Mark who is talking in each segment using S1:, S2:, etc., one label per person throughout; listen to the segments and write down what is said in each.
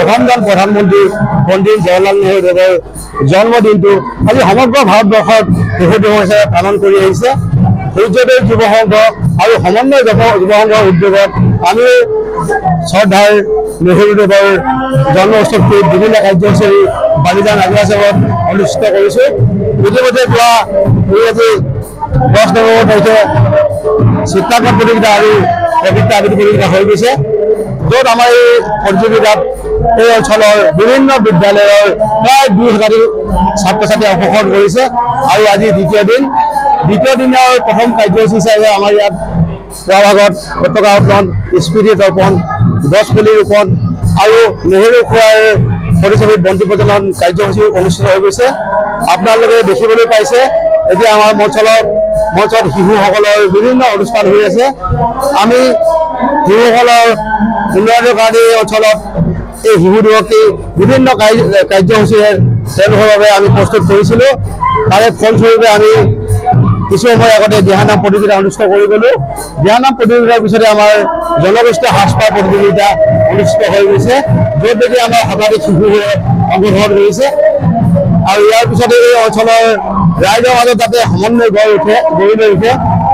S1: প্ৰথমজন প্ৰধানমন্ত্ৰী পণ্ডিত জৱাহৰলাল নেহৰু দেৱৰ জন্মদিনটো আজি সমগ্ৰ ভাৰতবৰ্ষত শিশু দিৱস হিচাপে পালন কৰি আহিছে। সূৰ্যোদয় যুৱ সংঘ আৰু সমন্বয় যুৱ সংঘৰ উদ্যোগত আমি শ্ৰদ্ধাৰ নেহৰুদেৱৰ জন্ম উৎসৱটিত বিভিন্ন কাৰ্যসূচী বালিদান আগ্ৰাসনত অনুষ্ঠিত কৰিছোঁ। ইতিমধ্যে যোৱা আজি 10 নৱেম্বৰ তাৰিখে চিত্ৰাংকন প্ৰতিযোগিতা আৰু কবিতা আবৃত্তি প্ৰতিযোগিতা হৈ গৈছে, য'ত আমাৰ এই প্ৰতিযোগিতাত এই অঞ্চলৰ বিভিন্ন বিদ্যালয়ৰ প্ৰায় 2,000 ছাত্ৰ ছাত্ৰীয়ে অংশগ্ৰহণ কৰিছে। আৰু আজি দ্বিতীয় দিনৰ প্ৰথম কাৰ্যসূচী হিচাপে আমাৰ ইয়াত পুৱা ভাগত পতাকা উত্তোলন, স্মৃতি তৰ্পণ, গছপুলি ৰোপণ আৰু নেহেৰু খোৱাৰ প্ৰতিচ্ছবিত বন্তি প্ৰজ্বলন কাৰ্যসূচী অনুষ্ঠিত হৈ গৈছে। আপোনালোকে দেখিবলৈ পাইছে এতিয়া আমাৰ মঞ্চত শিশুসকলৰ বিভিন্ন অনুষ্ঠান হৈ আছে। আমি শিশুসকলৰ উন্নয়নৰ কাৰণে এই অঞ্চলত এই শিশু দিৱসটি বিভিন্ন কাৰ্যসূচীৰে তেওঁলোকৰ বাবে আমি প্ৰস্তুত কৰিছিলোঁ। তাৰে ফলস্বৰূপে আমি কিছু সময় আগতে দিহানাম প্ৰতিযোগিতা অনুষ্ঠিত কৰি গ'লোঁ। দিহানাম প্ৰতিযোগিতাৰ পিছতে আমাৰ জনগোষ্ঠীয় সাজপাৰ প্ৰতিযোগিতা অনুষ্ঠিত হৈ গৈছে, য'ত নেকি আমাৰ শতাধিক শিশুৱে অংশগ্ৰহণ কৰিছে। আৰু ইয়াৰ পিছতে এই অঞ্চলৰ ৰাইজৰ মাজত যাতে সমন্বয় গঢ়ি লৈ উঠে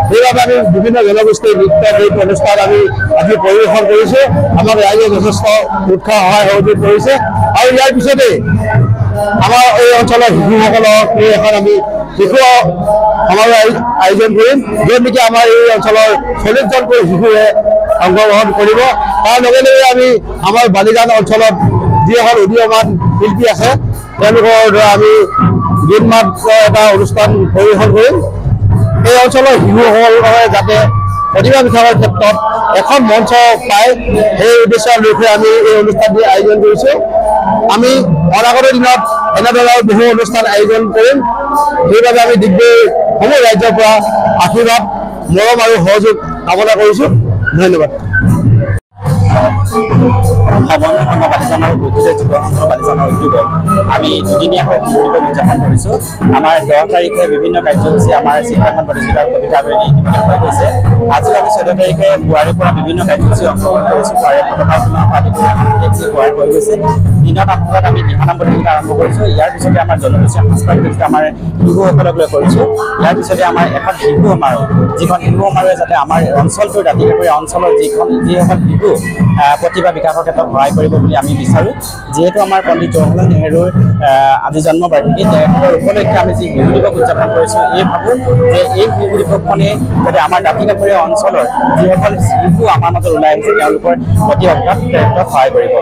S1: সেইবাবে আমি বিভিন্ন জনগোষ্ঠীৰ নৃত্য গীত অনুষ্ঠান আমি আজি পৰিৱেশন কৰিছোঁ। আমাক ৰাইজে যথেষ্ট উৎসাহ সহায় সহযোগ কৰিছে। আৰু ইয়াৰ পিছতে আমাৰ এই অঞ্চলৰ শিশুসকলক লৈ এখন আমি শিশু সমাৰোহ আয়োজন কৰিম, য'ত নেকি আমাৰ এই অঞ্চলৰ 40জনকৈ শিশুৱে অংশগ্ৰহণ কৰিব। তাৰ লগে লগে আমি আমাৰ বালিদান অঞ্চলত যিসকল উদীয়মান শিল্পী আছে তেওঁলোকৰ দ্বাৰা আমি গীত মাত এটা অনুষ্ঠান পৰিৱেশন কৰিম। এই অঞ্চলৰ শিশুসকলে যাতে প্ৰতিভা বিকাশৰ ক্ষেত্ৰত এখন মঞ্চ পায় সেই উদ্দেশ্যৰ লক্ষ্যে আমি এই অনুষ্ঠানটি আয়োজন কৰিছোঁ। আমি অনাগত দিনত এনেধৰণৰ বহু অনুষ্ঠান আয়োজন কৰিম। সেইবাবে আমি সমূহ ৰাজ্যৰ পৰা আশীৰ্বাদ, মৰম আৰু সহযোগ কামনা কৰিছোঁ। ধন্যবাদ।
S2: সমন্বয় বালিজানৰ উদ্যোগত যুৱ সংঘ বালিজানৰ উদ্যোগত আমি দুদিনীয়াকৈ শিশু দিৱস উদযাপন কৰিছোঁ। আমাৰ 10 তাৰিখে বিভিন্ন কাৰ্যসূচী আমাৰ চিত্ৰাংকন প্ৰতিযোগিতা কবিতা আবৃত্তি ইতিমধ্যে হৈ গৈছে। আজি আমি 14 তাৰিখে পুৱাৰে পৰা বিভিন্ন কাৰ্যসূচী অংশগ্ৰহণ কৰিছোঁ। পুৱাৰে পতাকা উত্তোলন আদি পুৱাৰে হৈ গৈছে। দিনত আপোনালোক আমি দিহানাম প্ৰতিযোগিতা আৰম্ভ কৰিছোঁ। ইয়াৰ পিছতে আমাৰ জনগোষ্ঠীয় সাজপাৰ প্ৰতিযোগিতা আমাৰ শিশুসকলক লৈ কৰিছোঁ। ইয়াৰ পিছতে আমাৰ এখন শিশু সমাৰোহ, যিখন শিশু সমাৰোহে যাতে আমাৰ অঞ্চলটোৰ দাঁতিকাষৰীয়া অঞ্চলৰ যিসকল শিশু প্ৰতিভা বিকাশৰ ক্ষেত্ৰত সহায় কৰিব বুলি আমি বিচাৰোঁ। যিহেতু আমাৰ পণ্ডিত জৱাহৰলাল নেহৰুৰ আজি জন্মবাৰ্ষিকী, তেখেতৰ উপলক্ষে আমি যি শিশু দিৱস উদযাপন কৰিছোঁ, এই ভাবোঁ যে এই শিশু দিৱসখনে যাতে আমাৰ দাঁতিকাষৰীয়া অঞ্চলৰ যিসকল শিশু আমাৰ মাজত ওলাই আহিছে তেওঁলোকৰ প্ৰতিভা বিকাশৰ ক্ষেত্ৰত সহায় কৰিব।